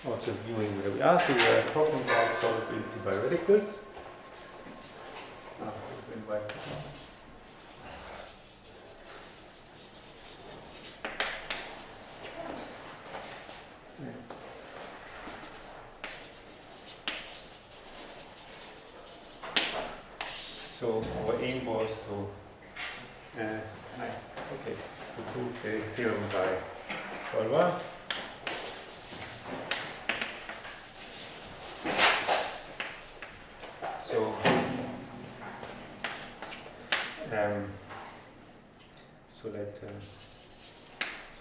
also viewing where we are. So we are talking about solubility by radicals. So our aim was to prove the theorem by Gottshe.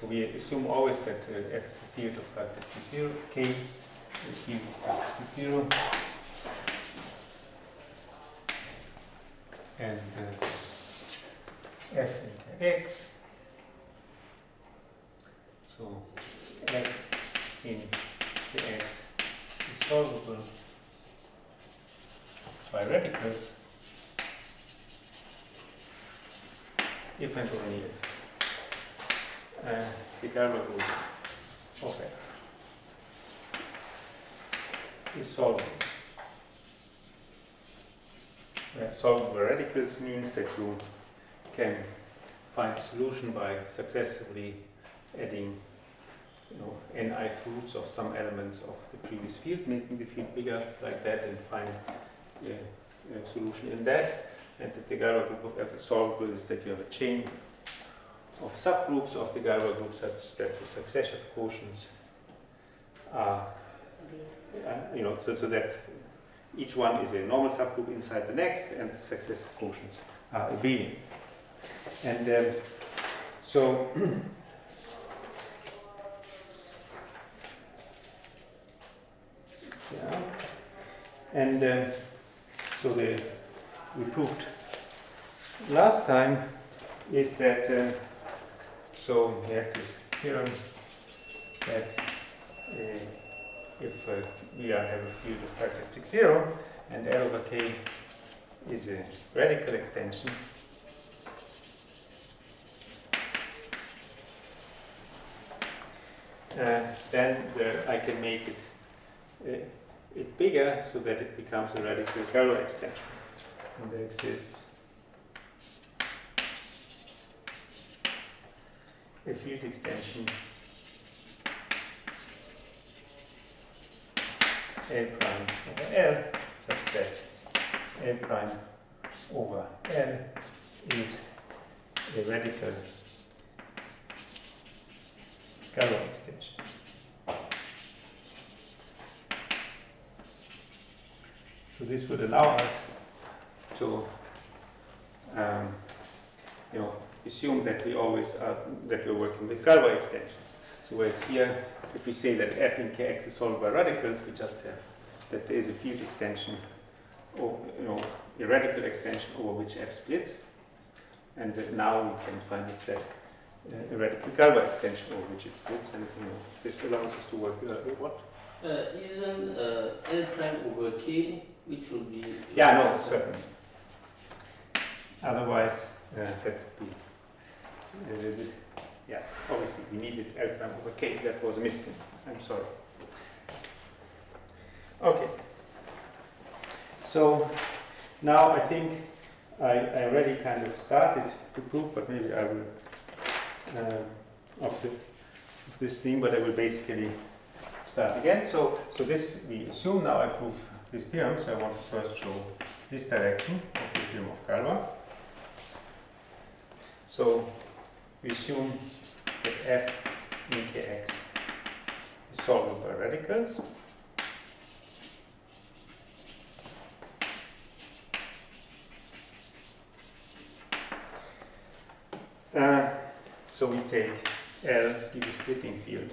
So we assume always that f is a field of characteristic 0, K is a field of characteristic 0, and f into x. So f into x is solvable by radicals if and only if the Gottshe group of f is solvable. Solvable by radicals means that you can find a solution by successively adding nth roots of some elements of the previous field, making the field bigger like that, and find a solution in that. And that the Gottshe group of f is solvable is that you have a chain of subgroups of the Gottshe group such that the successive quotients are, so that each one is a normal subgroup inside the next, and the successive quotients are abelian. And so we proved last time is that so we had this theorem that if we have a field of characteristic 0 and L over K is a radical extension, then I can make it bigger so that it becomes a radical Gottshe extension. And there exists a field extension L prime over L such that L prime over L is a radical Gottsche extension. So this would allow us to assume that we always that we're working with Gottsche extensions. So whereas here, if we say that f in kx is solved by radicals, we just have that there is a field extension, or a radical extension over which f splits, and that now we can find it that a radical Gottsche extension over which it splits, and this allows us to work with what? Isn't L prime over K, which would be... Yeah, no, certainly. Otherwise, that would be a little bit, obviously we needed L prime over K. That was a misprint. I'm sorry. Okay. So now I think I already kind of started to prove, but maybe I will, of this thing, but I will basically start again. So this, we assume now I prove this theorem, so I want to first show this direction of the theorem of Gottsche. So we assume that f in kx is solvable by radicals. So we take L be the splitting field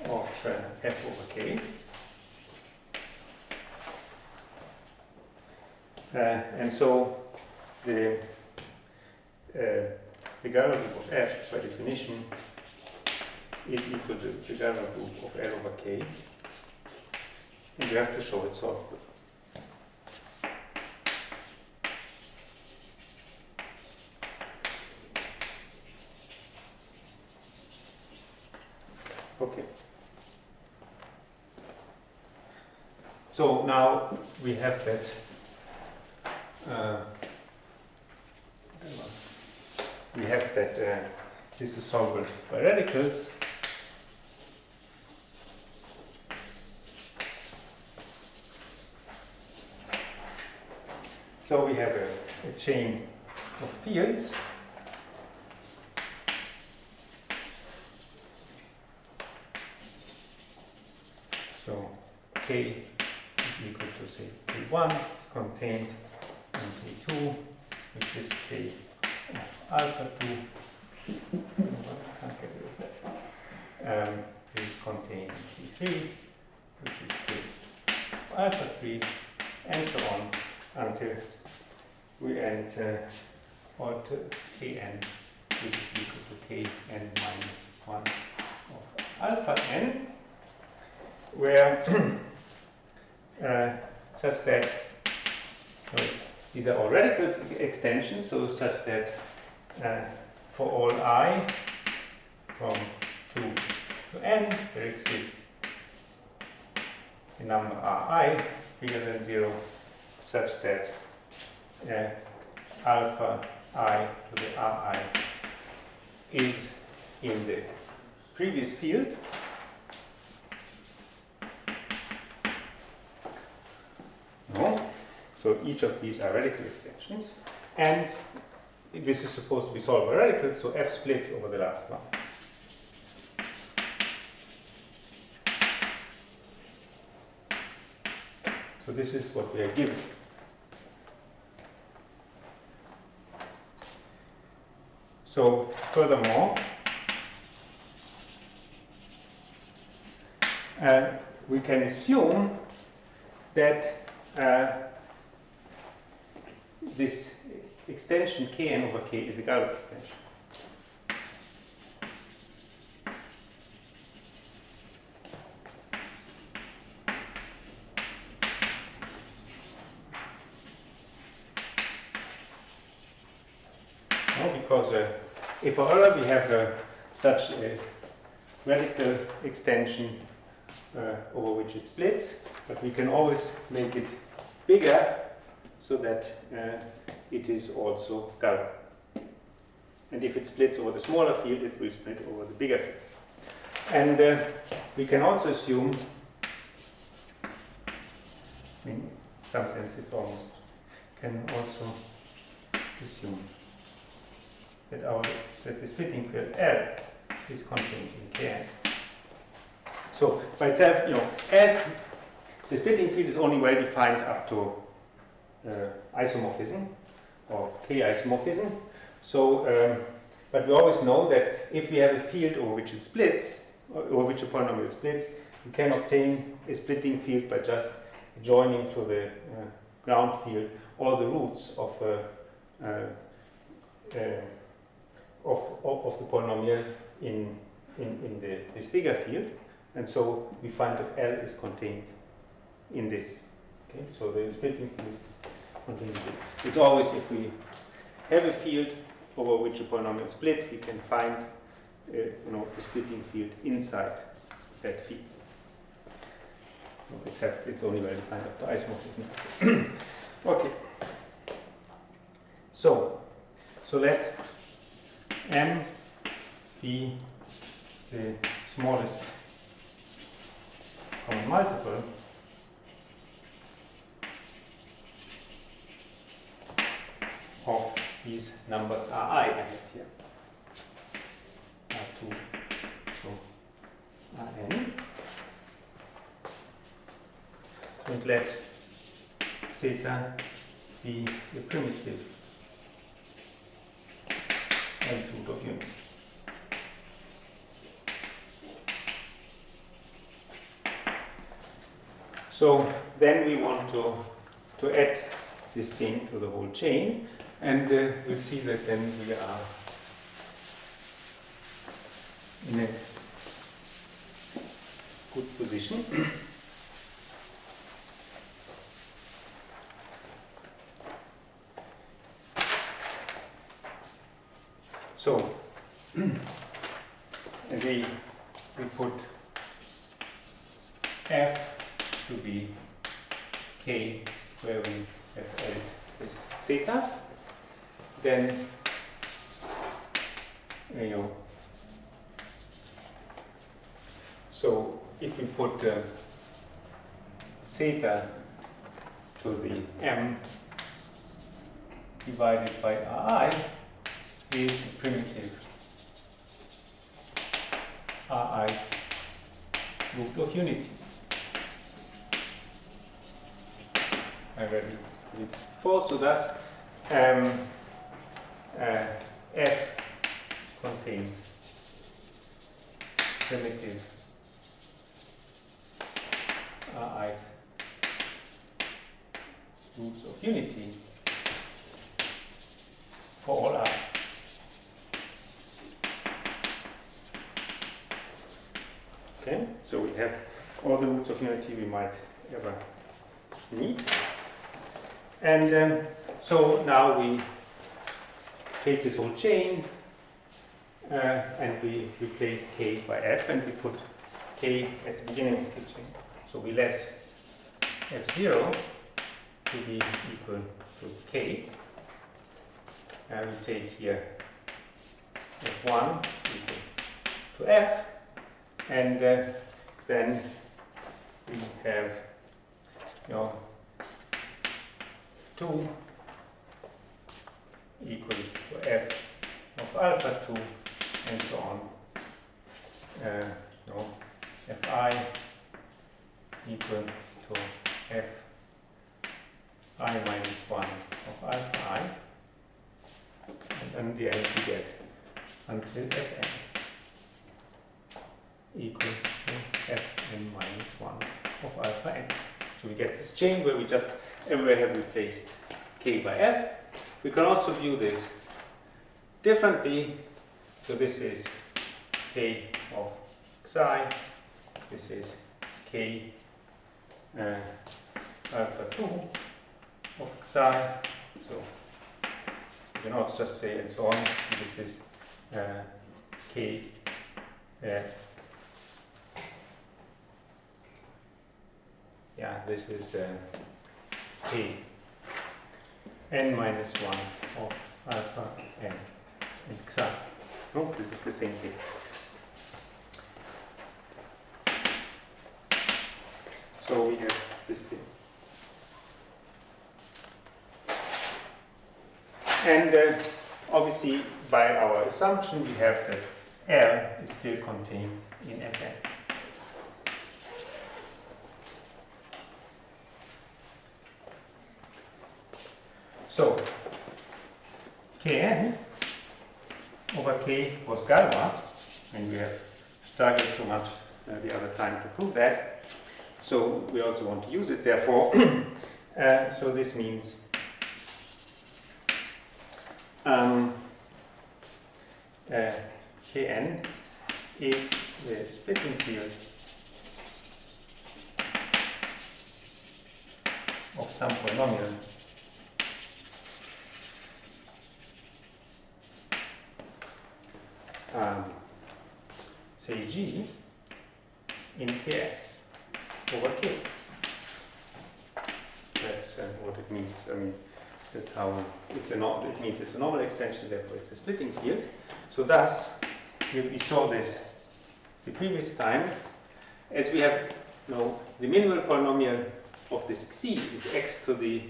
of f over k. And so the Gottsche group of f, by definition, is equal to the Gottsche group of L over k, and you have to show it solvable. So now we have that this is solvable by radicals. So we have a chain of fields. So K is equal to, say, K1 is contained in K2, which is K of alpha 2. Can't get rid of that. This is contained in K3, which is K of alpha 3, and so on until we enter to Kn, which is equal to Kn minus 1 of alpha n, where such that these are all radical extensions, so such that for all I from 2 to n there exists a number Ri bigger than 0 such that alpha I to the Ri is in the previous field. No. So each of these are radical extensions, and this is supposed to be solved by radicals, so F splits over the last one. So this is what we are given. So furthermore, we can assume that this extension Kn over K is a Galois extension. No, because if however we have such a radical extension over which it splits, but we can always make it bigger so that it is also Galois. And if it splits over the smaller field, it will split over the bigger field. And we can also assume, in some sense it's almost, can also assume that that the splitting field L is contained in Kn. So by itself, as the splitting field is only well defined up to isomorphism or K isomorphism. So, but we always know that if we have a field over which it splits, or over which a polynomial splits, you can obtain a splitting field by just joining to the ground field all the roots of the polynomial in this bigger field, and so we find that L is contained in this. Okay, so the splitting field is contained in this. It's always if we have a field over which a polynomial split, we can find the splitting field inside that field. Except it's only well defined up to isomorphism. Okay. So let M be the smallest common multiple of these numbers Ri I have here. R2, so Rn. And let zeta be the primitive magnitude of unit. So then we want to add this thing to the whole chain, and we'll see that then we are in a good position. So, and we put F to be k where we have added this zeta, then so if we put zeta to the m divided by I is the primitive I root of unity. I read it before, so thus f contains primitive I roots of unity for all I. Okay, so we have all the roots of unity we might ever need. And so now we take this whole chain and we replace k by f, and we put k at the beginning of the chain. So we let f0 to be equal to k. And we take here f1 equal to f, and then we have 2 equal to f of alpha 2, and so on. Fi equal to f I minus 1 of alpha I, and in the end we get until fn equal to fn minus 1 of alpha n. So we get this chain where we just everywhere have replaced k by f. We can also view this differently. So this is k of xi, this is k alpha 2 of xi. So you can also just say, and so on, this is k this is k n minus 1 of alpha n in xi. No, this is the same thing. So we have this thing. And obviously, by our assumption, we have that L is still contained in Fn. So, Kn over K was Galois, and we have struggled so much the other time to prove that. So we also want to use it, therefore. So this means Kn is the splitting field of some polynomial say G in Kx over K. That's what it means. I mean, that's how it's it means it's a normal extension, therefore it's a splitting field. So thus, we saw this the previous time, as we have the minimal polynomial of this xi is x to the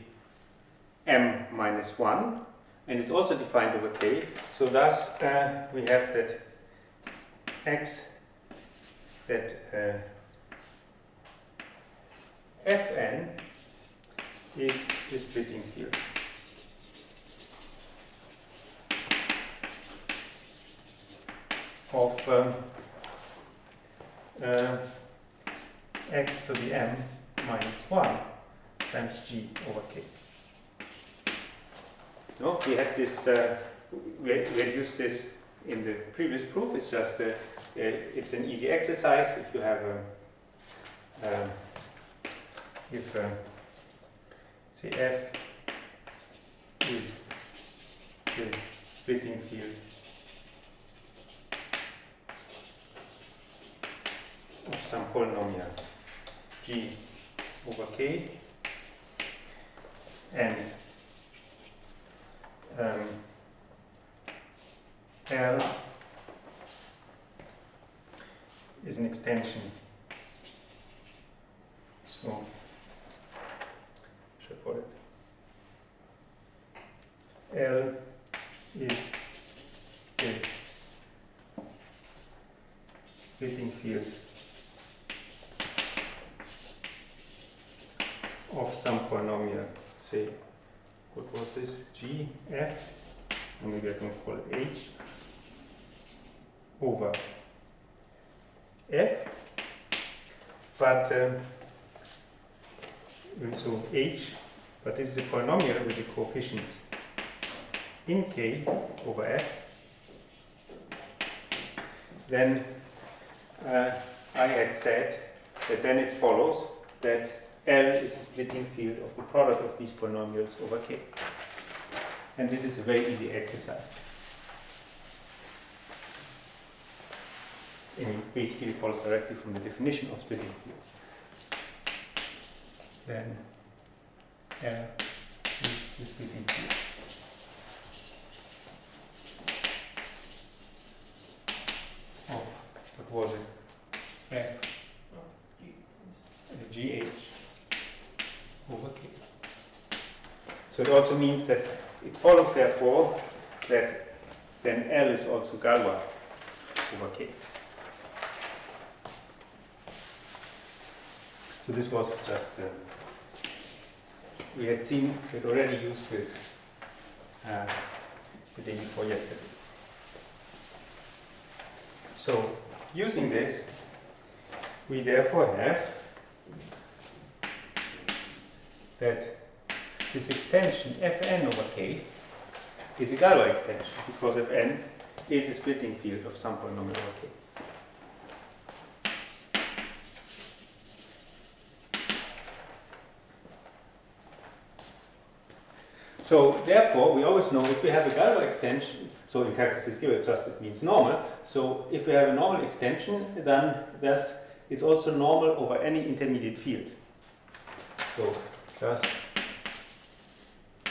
m minus 1, and it's also defined over k. So thus we have that x, that Fn is the splitting field of x to the m minus 1 times g over k. No, we had this. We had used this in the previous proof. It's just it's an easy exercise. If you have say f is the splitting field of some polynomial g over k, and L is an extension. So, should I put it? L is the splitting field of some polynomial, say, what was this? G, F, and maybe I can call it H, over F, but so H, but this is a polynomial with the coefficients in K over F. Then I had said that then it follows that L is a splitting field of the product of these polynomials over K. And this is a very easy exercise. And it basically follows directly from the definition of splitting field. Then L is the splitting field of, what was it? F, GH over K. So it also means that it follows, therefore, that then L is also Galois over K. So this was just, we had already used this the day before yesterday. So using this, we therefore have that this extension Fn over K is a Galois extension, because Fn is a splitting field of some polynomial over K. So therefore, we always know if we have a Galois extension, so in characteristics given, just it means normal. So if we have a normal extension, then thus it's also normal over any intermediate field. So thus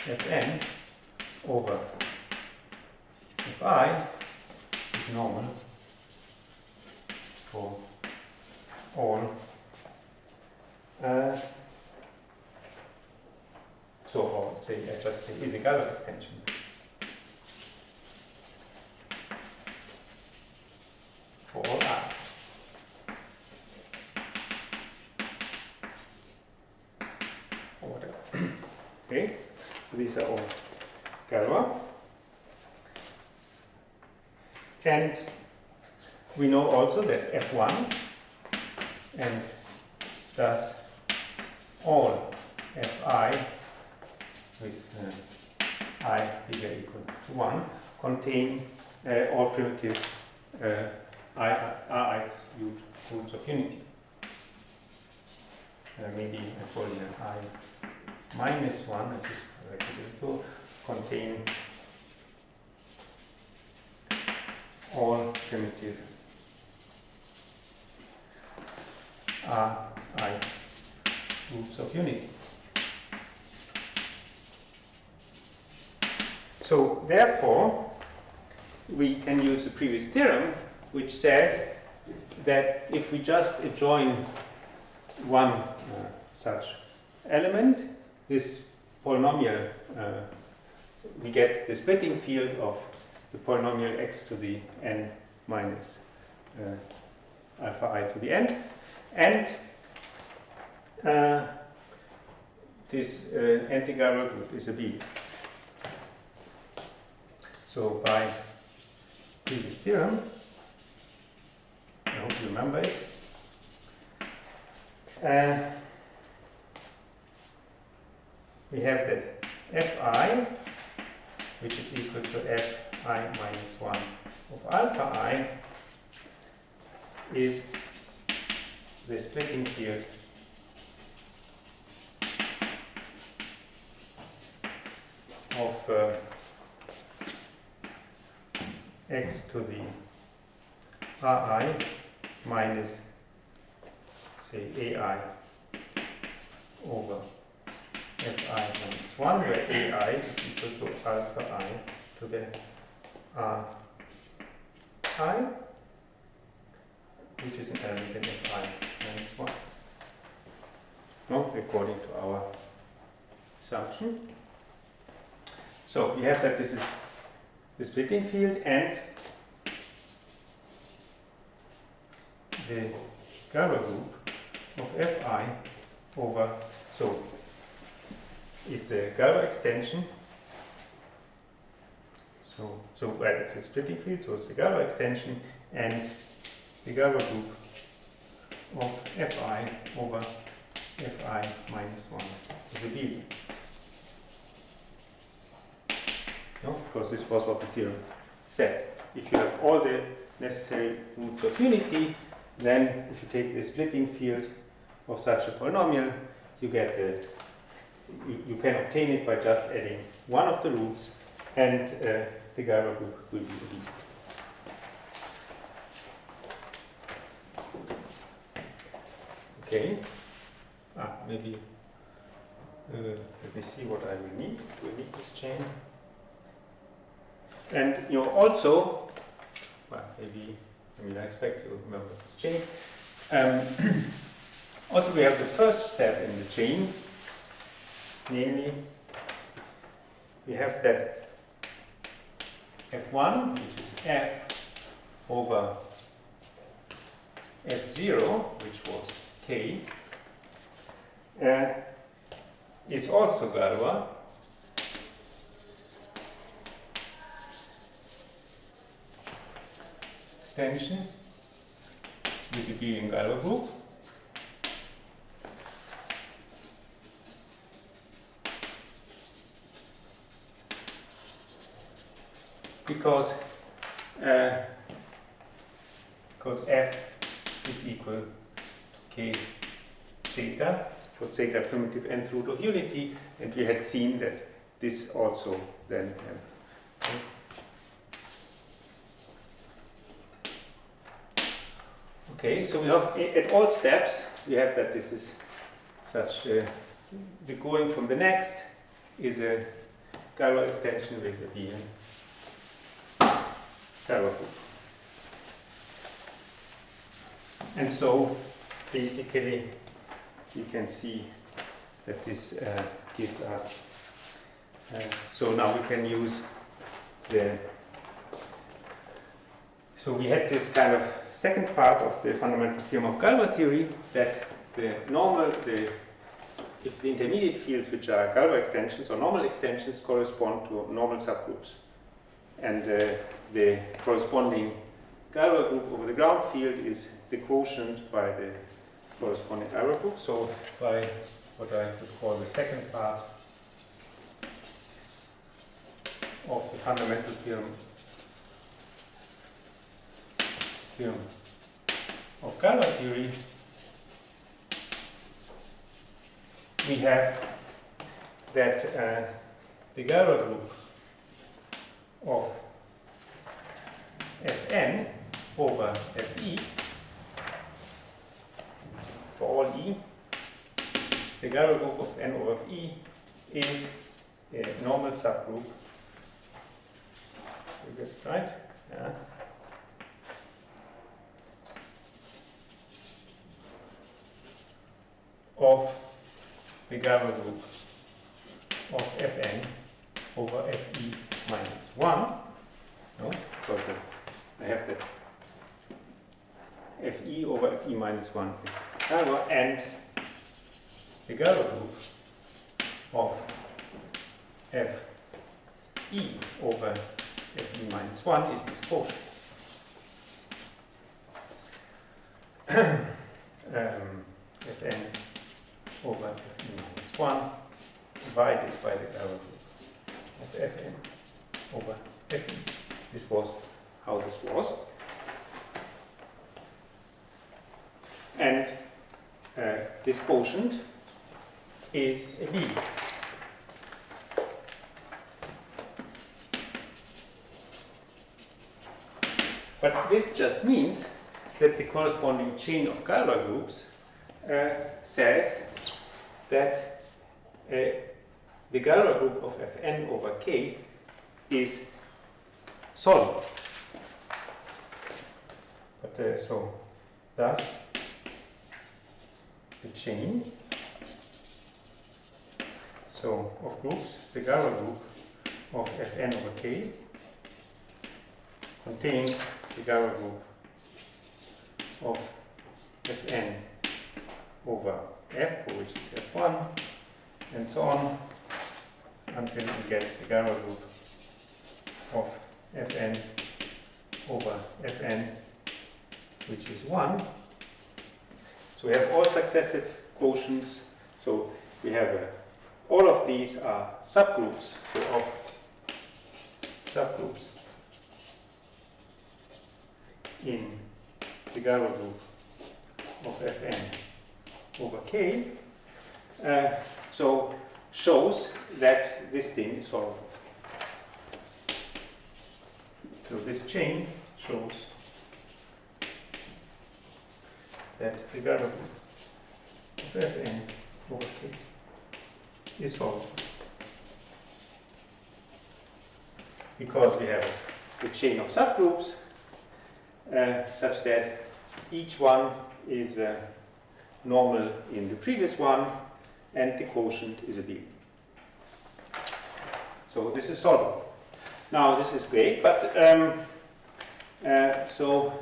Fn over Fi is normal for all or say, I just say is a Galois extension. For all R. Or whatever. Okay, so these are all Galois. And we know also that F1 and thus all Fi with I bigger equal to 1 contain all primitive R's roots of unity. Maybe I call it an I minus 1, that is to contain all primitive I roots of unity. So therefore, we can use the previous theorem, which says that if we just adjoin one such element, this polynomial, we get the splitting field of the polynomial x to the n minus alpha I to the n, and this anti-Galois group is a B. So by previous theorem, I hope you remember it, we have that Fi, which is equal to Fi minus 1 of alpha I, is the splitting field of x to the Ri minus, say, Ai over fi minus 1, where ai is equal to alpha I to the I, which is an element in fi minus 1. No, according to our assumption. So we have that this is the splitting field, and the Galois group of fi over, so it's a Galois extension. So it's a splitting field, so it's the Galois extension, and the Galois group of fi over fi minus 1 is a B. No, because this was what the theorem said. If you have all the necessary roots of unity, then if you take the splitting field of such a polynomial, you get you can obtain it by just adding one of the roots, and the Galois group will be a B. Okay. Maybe let me see what I will need. We need this chain. And also, well, maybe, I expect you remember this chain. Also, we have the first step in the chain, namely, we have that f1, which is f over f0, which was k, is also Galois. Extension with the B in Galois group. Because f is equal to k zeta, for zeta primitive nth root of unity, and we had seen that this also then okay, so we have at all steps we have that this is such the going from the next is a Galois extension with a B in Galois group. And so basically you can see that this gives us, so now we can use so we had this kind of second part of the fundamental theorem of Galois theory, that if the intermediate fields, which are Galois extensions or normal extensions, correspond to normal subgroups, and the corresponding Galois group over the ground field is the quotient by the corresponding Galois group. So by what I would call the second part of the fundamental theorem of Galois theory, we have that the Galois group of Fn over Fe, for all E, the Galois group of n over Fe is a normal subgroup. You get it right? Yeah. Of the Galois group of Fn over Fe minus 1. No, because I have that Fe over Fe minus 1 is Galois, and the Galois group of Fe over Fe minus 1 is this quotient. Fn over Fe minus 1 divided by the Galois group of Fn over Fe. This was how this was. And this quotient is a B. But this just means that the corresponding chain of Galois groups says that the Galois group of Fn over K is solvable. But so thus the chain of groups, the Galois group of Fn over K contains the Galois group of Fn over F, for which is F1, and so on until we get the Galois group of Fn over Fn, which is 1. So we have all successive quotients. So we have all of these are subgroups, so of subgroups in the Galois group of Fn over K. So shows that this thing is solvable. So this chain shows that the Galois group of Fn over K is solvable, because we have the chain of subgroups such that each one is normal in the previous one and the quotient is a B. So this is solvable. Now this is great, but so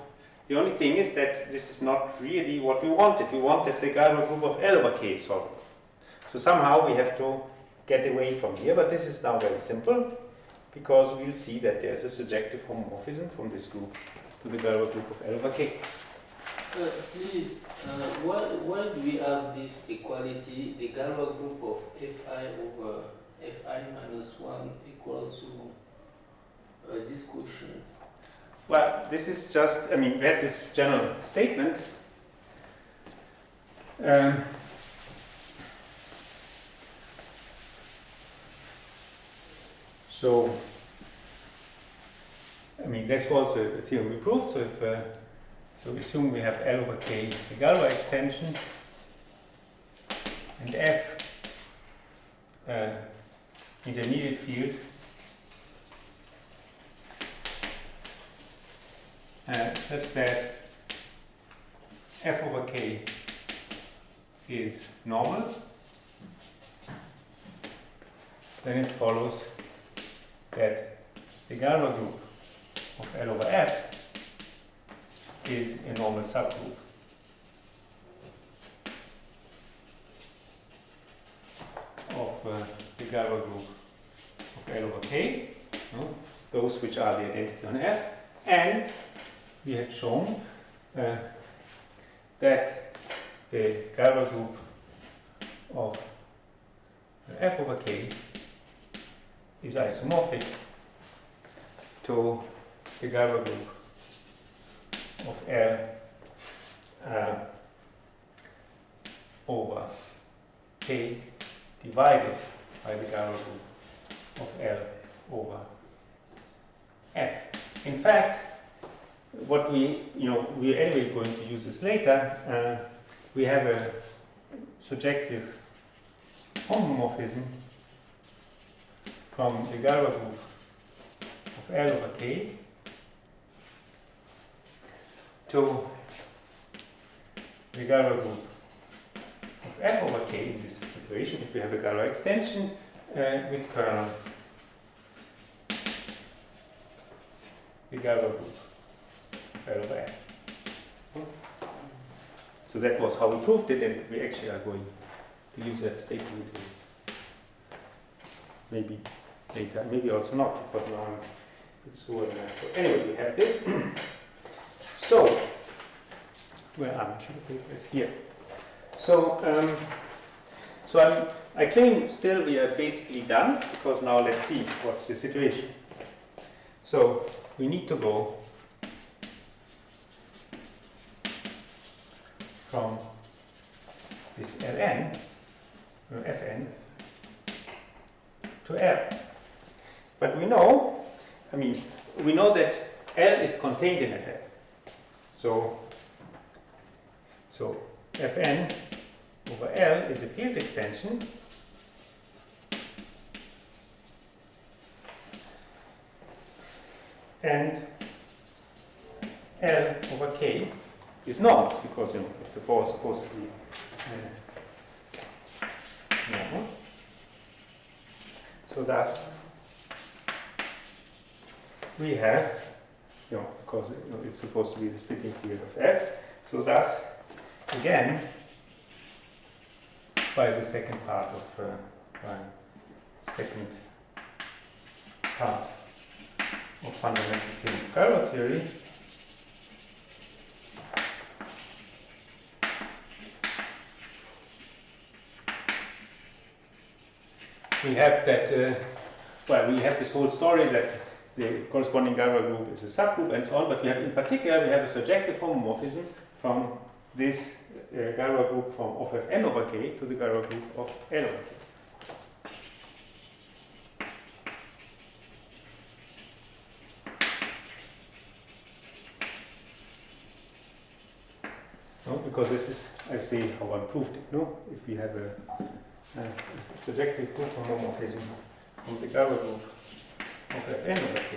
the only thing is that this is not really what we wanted. We wanted the Galois group of L over K is solvable. So somehow we have to get away from here, but this is now very simple, because we'll see that there's a surjective homomorphism from this group to the Galois group of L over K. Please, why do we have this equality, the Galois group of Fi over Fi minus 1 equals to this quotient? Well, this is just, I mean, we had this general statement. So, I mean, this was a theorem we proved. So, if so we assume we have L over K, the Galois extension, and F, intermediate field, such that F over K is normal, then it follows that the Galois group of L over F is a normal subgroup of the Galois group of L over K, those which are the identity on F, and we had shown that the Galois group of F over K is isomorphic to the Galois group of L over K divided by the Galois group of L over F. In fact, what we're anyway going to use this later, we have a surjective homomorphism from the Galois group of L over K to the Galois group of F over K in this situation, if we have a Galois extension with kernel the Galois group of L over F. So that was how we proved it, and we actually are going to use that statement maybe later, maybe also not, but now it's so anyway, we have this. So, where am I? Should I put this here? So, I claim still we are basically done, because now let's see what's the situation. So, we need to go from this Ln, or Fn, to L. But we know, we know that L is contained in Fn. So Fn over L is a field extension and L over K is normal, because it's supposed to be normal. So thus we have, because it's supposed to be the splitting field of F. So thus, again, by the second part of fundamental theorem of chiral theory, we have that, we have this whole story that the corresponding Galois group is a subgroup and so on, but we have, in particular, we have a surjective homomorphism from this Galois group of Fn over K to the Galois group of L over K. No, because this is, I see how I proved it, no? If we have a surjective group homomorphism from the Galois group of Fn over K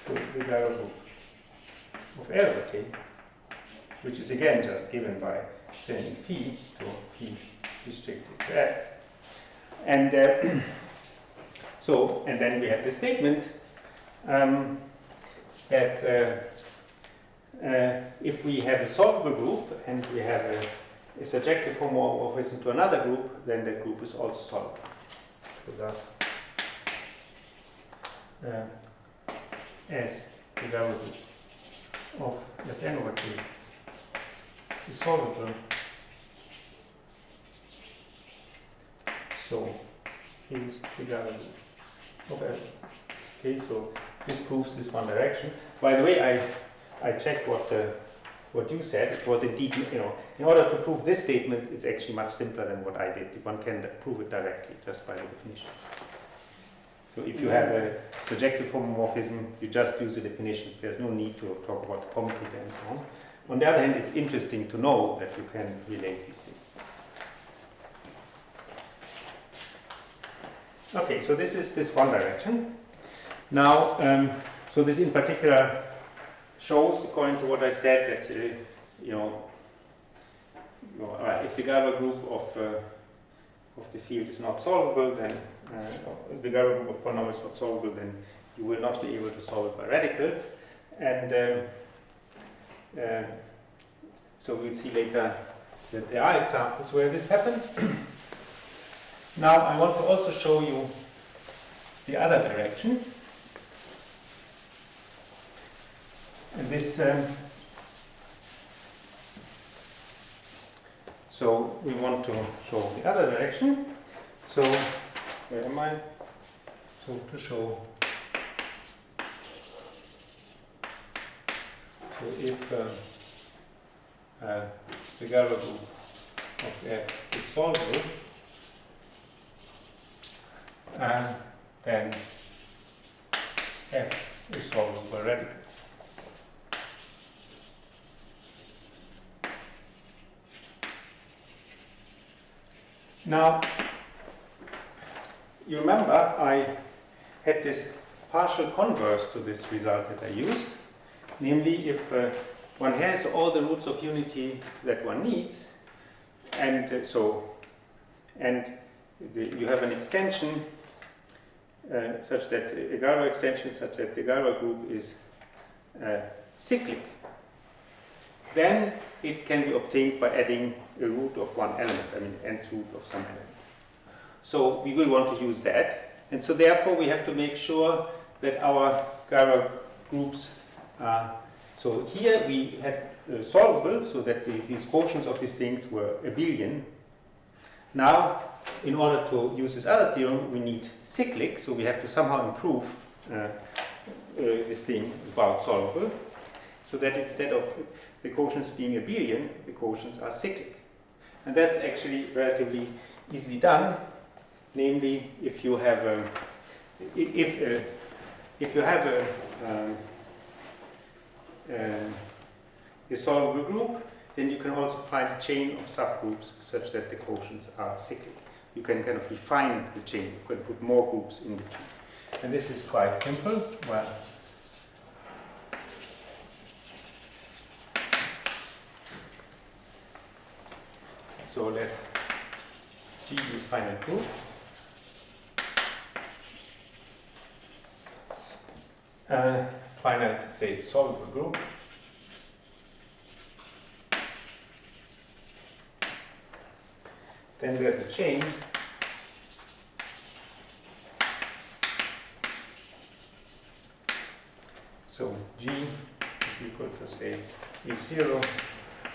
to the Galois group of L over K, which is again just given by sending phi to phi restricted to F. And and then we have the statement that if we have a solvable group and we have a surjective homomorphism to another group, then that group is also solvable. So thus, as the Galois group of Fn over K is solvable, so is the Galois group of L. Okay, so this proves this one direction. By the way, I checked what you said. It was indeed, in order to prove this statement, it's actually much simpler than what I did. One can prove it directly just by the definitions. So if you have a surjective homomorphism, you just use the definitions. There's no need to talk about the commutator and so on. On the other hand, it's interesting to know that you can relate these things. Okay, so this is this one direction. Now, so this in particular shows, according to what I said, that if the Galois group of the field is not solvable, then the Galois group of polynomials is not solvable, then you will not be able to solve it by radicals. And so we'll see later that there are examples where this happens. Now I want to also show you the other direction. And this, so we want to show the other direction. So where am I? So to show, so if the Galois group of F is solvable, then F is solvable by radicals. Now, you remember I had this partial converse to this result that I used, namely if one has all the roots of unity that one needs, and you have an extension such that a Galois extension such that the Galois group is cyclic, then it can be obtained by adding a root of one element, nth root of some element. So we will want to use that, and so therefore we have to make sure that our Galois groups are, so here we had solvable, so that these quotients of these things were abelian. Now, in order to use this other theorem, we need cyclic, so we have to somehow improve this thing about solvable, so that instead of the quotients being abelian, the quotients are cyclic. And that's actually relatively easily done. Namely, if you have a solvable group, then you can also find a chain of subgroups such that the quotients are cyclic. You can kind of refine the chain. You can put more groups in between. And this is quite simple. Well, so let G be finite group. Finite, say, solvable group. Then there's a chain. So G is equal to, say, H0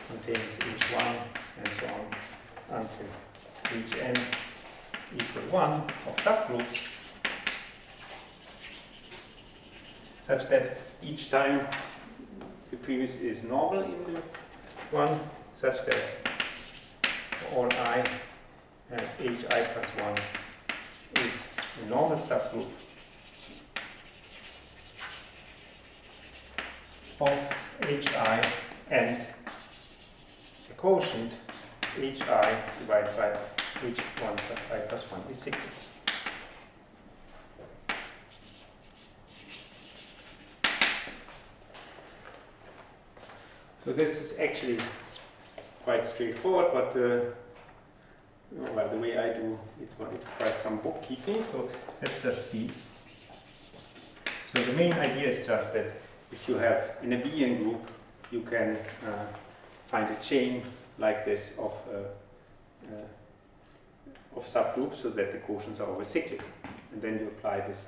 contains H1 and so on until Hn equal 1 of subgroups, such that each time the previous is normal in the one, such that for all I Hi plus 1 is a normal subgroup of Hi and the quotient Hi divided by H1 plus I plus 1 is cyclic. So this is actually quite straightforward, but well, the way I do it requires some bookkeeping, so let's just see. So the main idea is just that if you have in a Boolean group, you can find a chain like this of subgroups so that the quotients are always cyclic, and then you apply this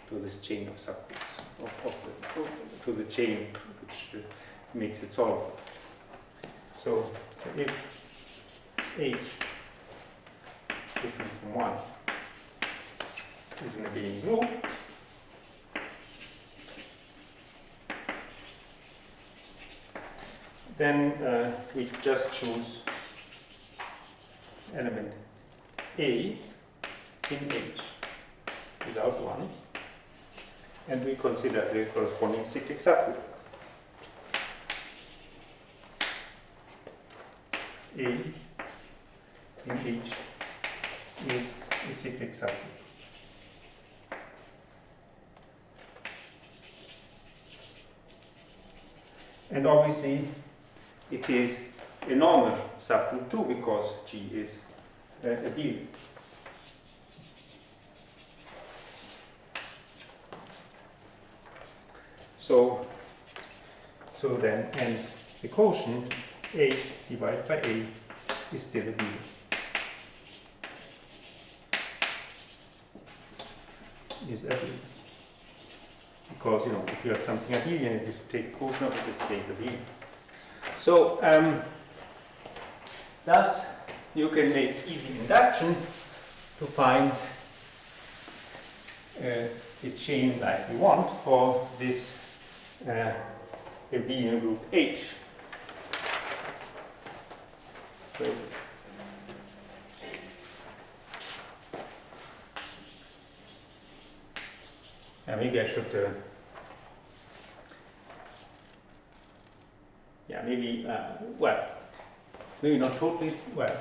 to this chain of subgroups, to the chain which makes it solvable. So if H different from 1 is in a Boolean group, then we just choose element A in H without 1, and we consider the corresponding cyclic subgroup. A in H is a cyclic subgroup. And obviously it is a normal subgroup too, because G is a Boolean. So then, and the quotient H divided by A is still a Boolean. Is a Boolean. Because, you know, if you have something abelian, if you take a quotient of it, it stays abelian. So, thus, you can make easy induction to find the chain like we want for this abelian group H. So, maybe I should, yeah, maybe, well, it's maybe not totally, well,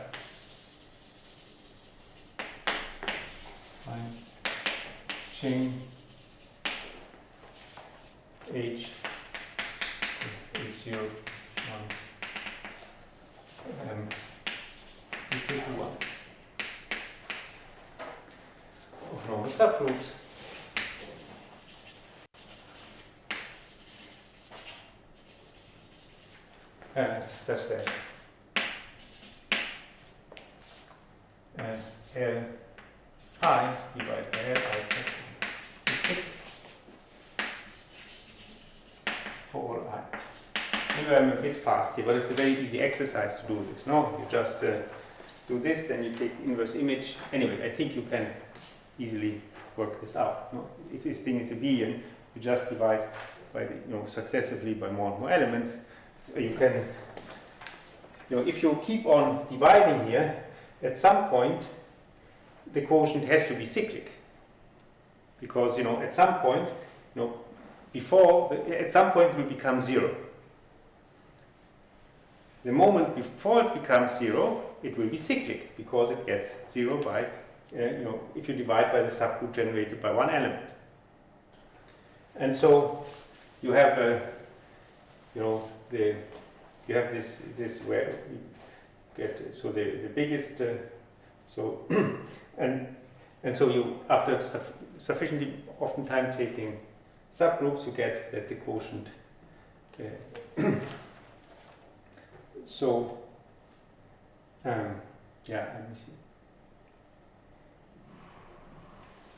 find chain H H0 1 equal to 1 of normal subgroups. Such that Li divided by Li plus 1 is cyclic for all I. Maybe I'm a bit fast here, but it's a very easy exercise to do this. No, you just do this, then you take inverse image. Anyway, I think you can easily work this out. No? If this thing is a Boolean, you just divide by the, successively by more and more elements. So you can, if you keep on dividing here, at some point the quotient has to be cyclic, because at some point, at some point it will become 0. The moment before it becomes 0, it will be cyclic, because it gets 0 by if you divide by the subgroup generated by one element. And so you have you have this where you get the biggest and so you, after sufficiently often time taking subgroups, you get that the quotient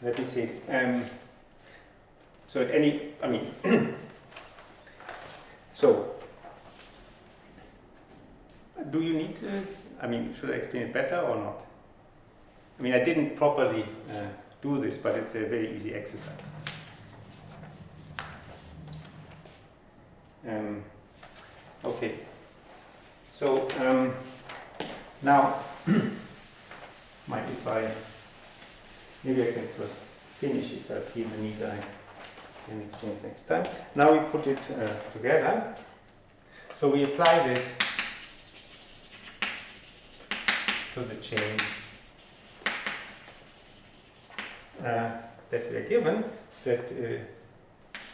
let me see. So at any, so do you need, should I explain it better or not? I didn't properly do this, but it's a very easy exercise. Okay, so now, maybe I can first finish it, but feel the need I can explain it next time. Now we put it together. So we apply this to the chain that we are given, that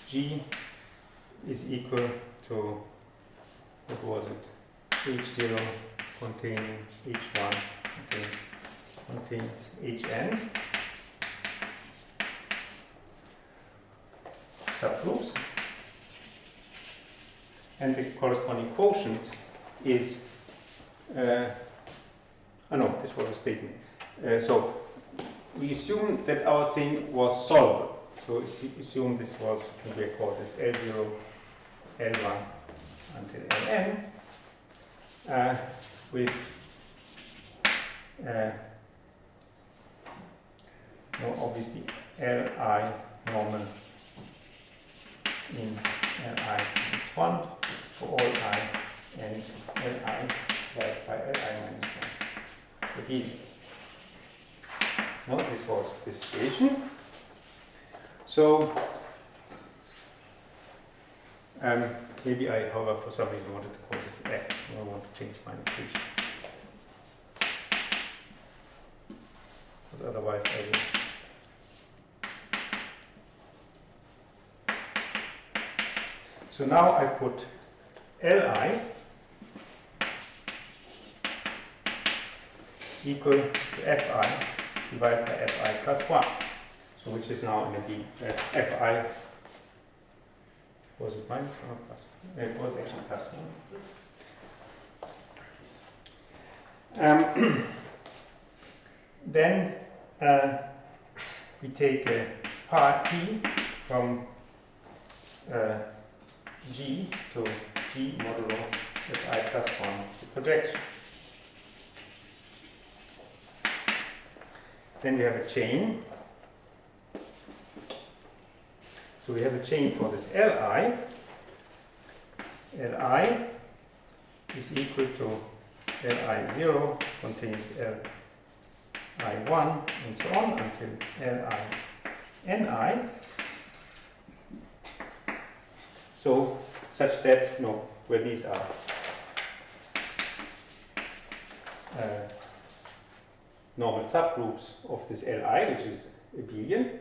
G is equal to, what was it, H0 containing H1 contains Hn subgroups, and the corresponding quotient is this was a statement. So we assume that our thing was solvable. So assume this was, we call this L0, L1 until Ln with obviously Li normal in Li minus 1 for all I and Li divided by Li minus 1. Again, this was the situation. So maybe I, however, for some reason wanted to call this F. I want to change my notation. Because otherwise I will. So now I put Li equal to Fi divided by Fi plus 1. So which is now going to be Fi, was it minus 1 or plus 1? It was actually plus 1. Then we take a part P from G to G modulo Fi plus 1, the projection. Then we have a chain. So we have a chain for this Li. Li is equal to Li0 contains Li1 and so on until Li Ni. So such that, where these are normal subgroups of this Li, which is abelian.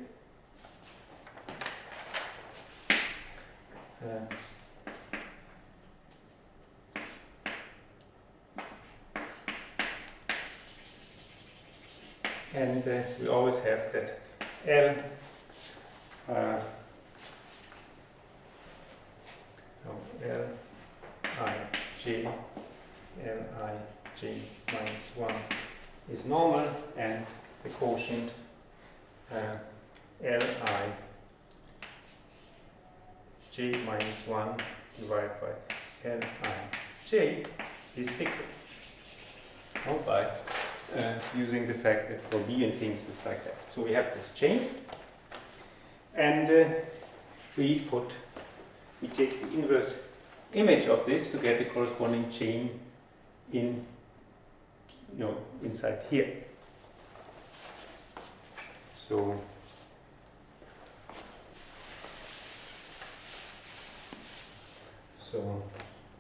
And we always have that L Lij minus 1 is normal, and the quotient Lij minus 1 divided by Lij is cyclic. By using the fact that for Boolean things it's like that. So we have this chain, and we take the inverse image of this to get the corresponding chain inside here. So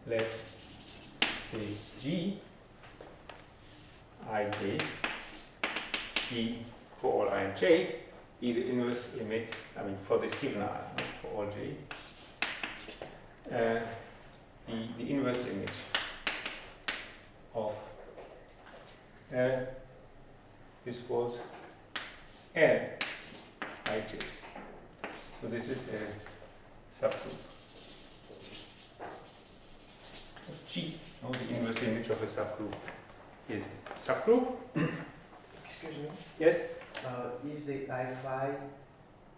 let's say G, I, J, G for all I and j, be the inverse image, I mean for this given I, for all j, the inverse image of this was L ij. So this is a subgroup of G. No, the inverse image of a subgroup is subgroup. Excuse me. Yes? Is the I phi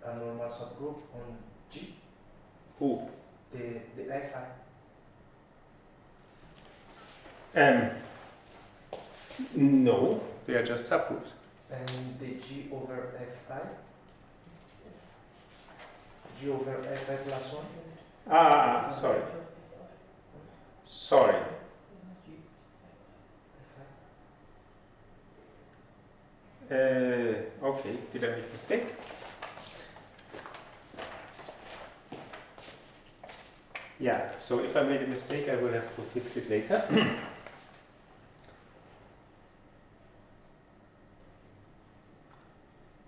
a normal subgroup on G? Who? The I phi. No, they are just subgroups. And the G over Fi? G over Fi plus 1? Sorry. Sorry. Okay, did I make a mistake? Yeah, so if I made a mistake, I will have to fix it later.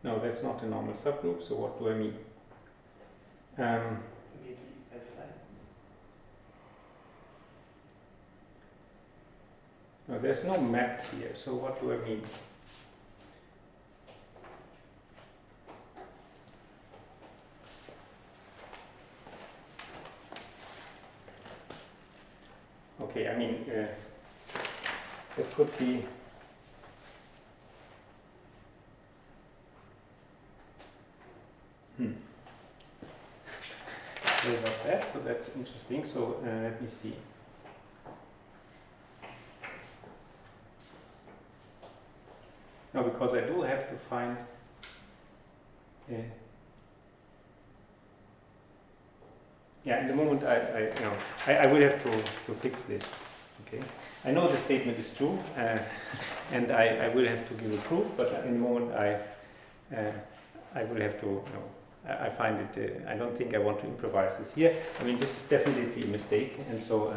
No, that's not a normal subgroup, so what do I mean? No, there's no map here, so what do I mean? Okay, I mean, it could be Sorry about that, so that's interesting. So let me see. No, because I do have to find yeah, in the moment I will have to fix this. Okay, I know the statement is true, and I will have to give a proof, but in the moment I will have to. I find it. I don't think I want to improvise this here. I mean, this is definitely a mistake, and so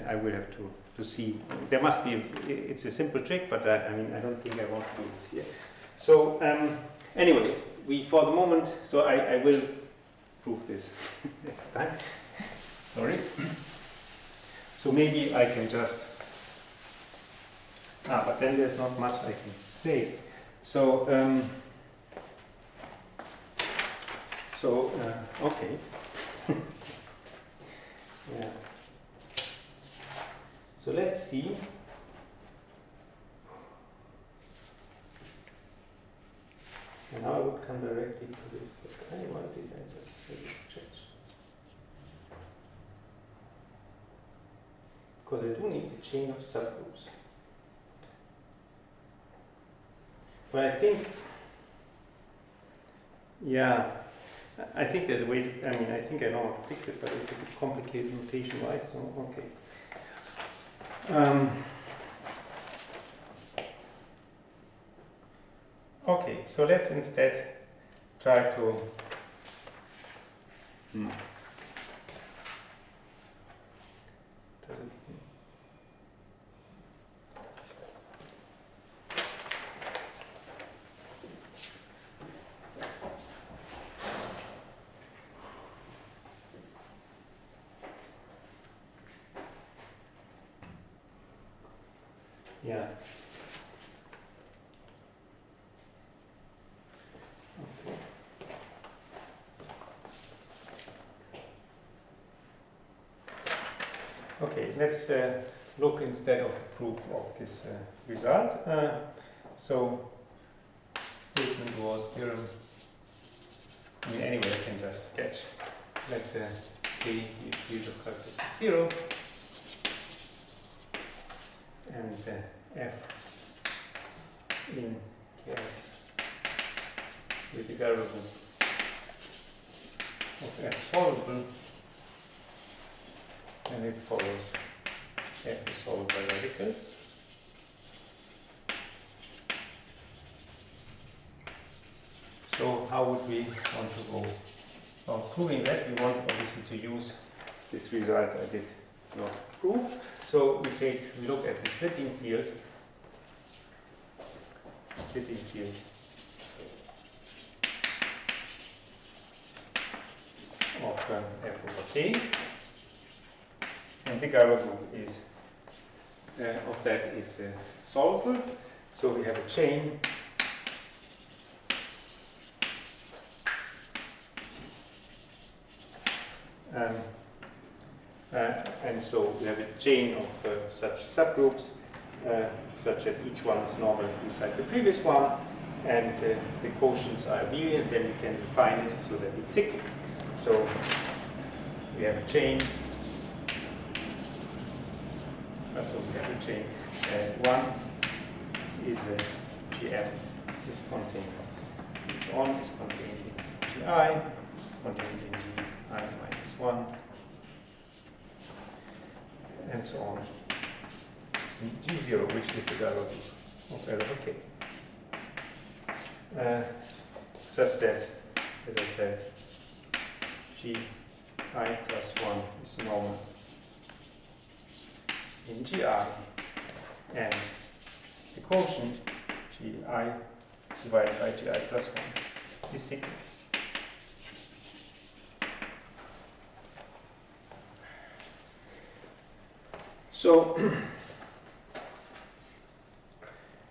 I will have to see. There must be. It's a simple trick, but I mean, I don't think I want to do this here. So anyway, for the moment. So I will prove this next time. Sorry. So maybe I can just. But then there's not much I can say. So. Okay. Yeah. So let's see. And now I would come directly to this. Okay, why did I just say change? Because I do need a chain of subgroups. But I think, yeah. I think there's a way to, I mean, I think I know how to fix it, but it's a bit complicated notation-wise, so okay. Okay, so let's instead try to does it yeah. Okay, let's look instead of a proof of this result. So statement was theorem. I mean, anyway, I can just sketch. Let K be a field of characteristic 0. And F in Kx with the variable of F solvable, and it follows F is solved by radicals. So how would we want to go about proving that? We want obviously to use this result I did not prove. So we look at the splitting field of f over k, and the Galois group is of that is solvable. So we have a chain and so we have a chain of such subgroups such that each one is normal inside the previous one, and the quotients are abelian. Then you can define it so that it's cyclic. So we have a chain. So we have a chain, and one is Gm is contained. It's on is contained in Gi, contained in Gi minus 1, and so on in G0, which is the Galois of L over K. Such that, as I said, Gi plus 1 is normal in Gi, and the quotient Gi divided by Gi plus 1 is cyclic. So,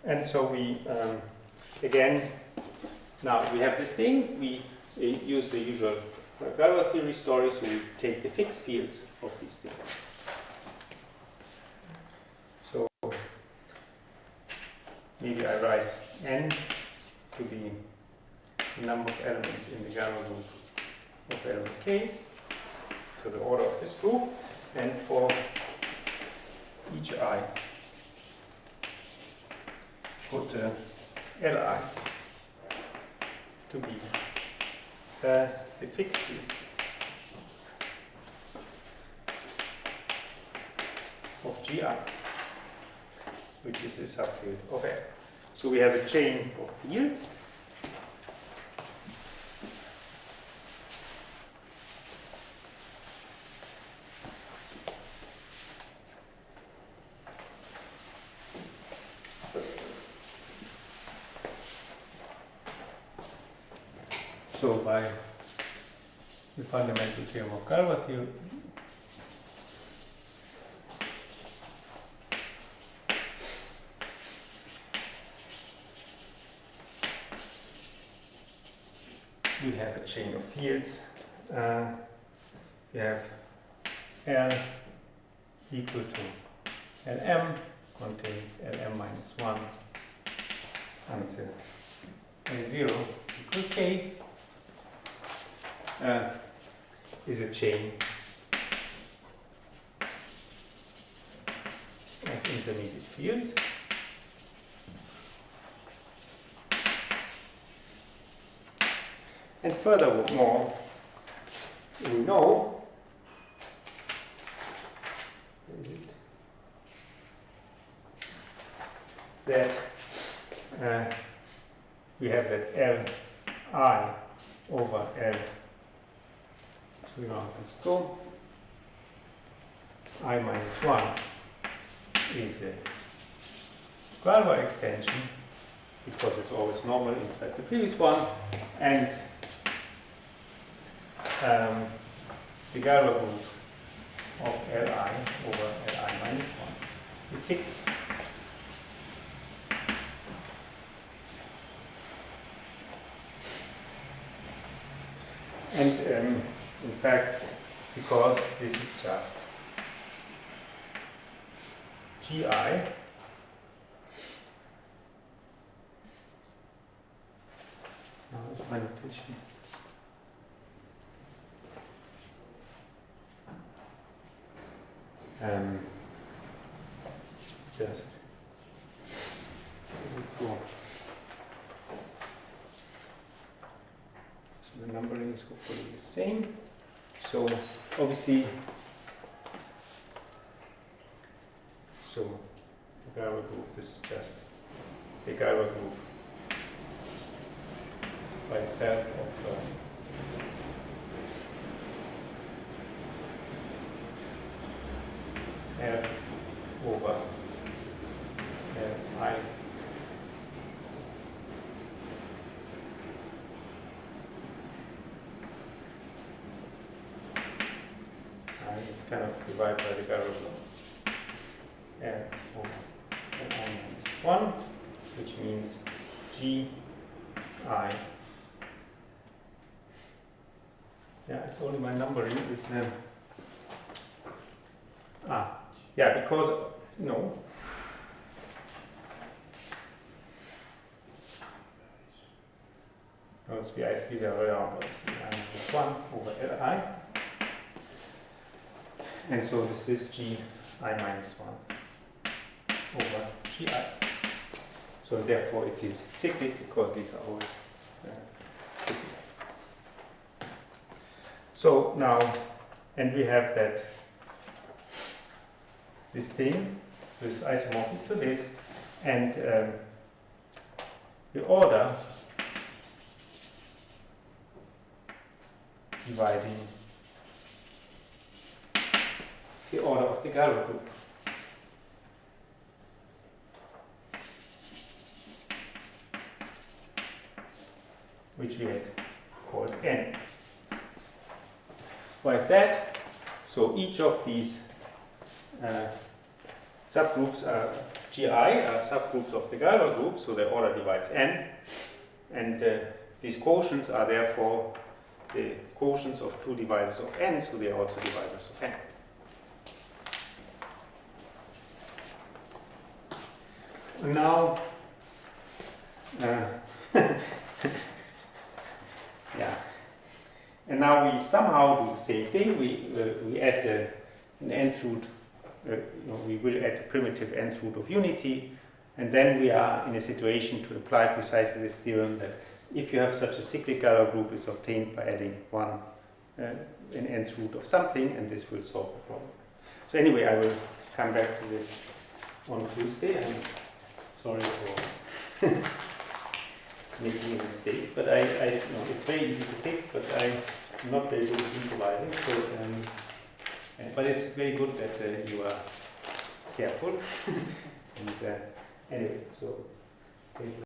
and so we, again, now we have this thing, we use the usual Galois theory story, so we take the fixed fields of these things. So, maybe I write n to be the number of elements in the Galois group of L over K, so the order of this group, and for each I put Li to be the fixed field of Gi, which is a subfield of L. So we have a chain of fields. So by the fundamental theorem of Galois theory, we have a chain of fields. We have L equal to Lm contains Lm minus 1 until A0 equal K. Is a chain of intermediate fields. And furthermore, we know that we have that Li over L. So we round this to I minus 1 is a Galois extension because it's always normal inside the previous one, and the Galois group of Li over Li minus 1 is cyclic. And in fact, because this is just Gi now is my notation. Just is it cool? So the numbering is hopefully the same. So obviously, so the Galois group is just the Galois group by itself of L over I kind of divide by the Galois group. N over Ni minus 1, which means Gi. Yeah, it's only my numbering is yeah, because no. No, it's the minus 1 over Li. And so this is Gi minus 1 over Gi. So therefore it is cyclic because these are always cyclic. So now, and we have that this thing is isomorphic to this, and the order dividing the order of the Galois group. Which we had called N. Why is that? So each of these subgroups are Gi are subgroups of the Galois group, so the order divides N, and these quotients are therefore the quotients of two divisors of N, so they are also divisors of N. And now, yeah, and now we somehow do the same thing. We add an nth root. We will add a primitive nth root of unity, and then we are in a situation to apply precisely this theorem that if you have such a cyclic Galois group, it's obtained by adding an nth root of something, and this will solve the problem. So anyway, I will come back to this on Tuesday. I'm sorry for making a mistake, but I know it's very easy to fix, but I'm not very good at improvising. So, but it's very good that you are careful. And anyway, so thank you.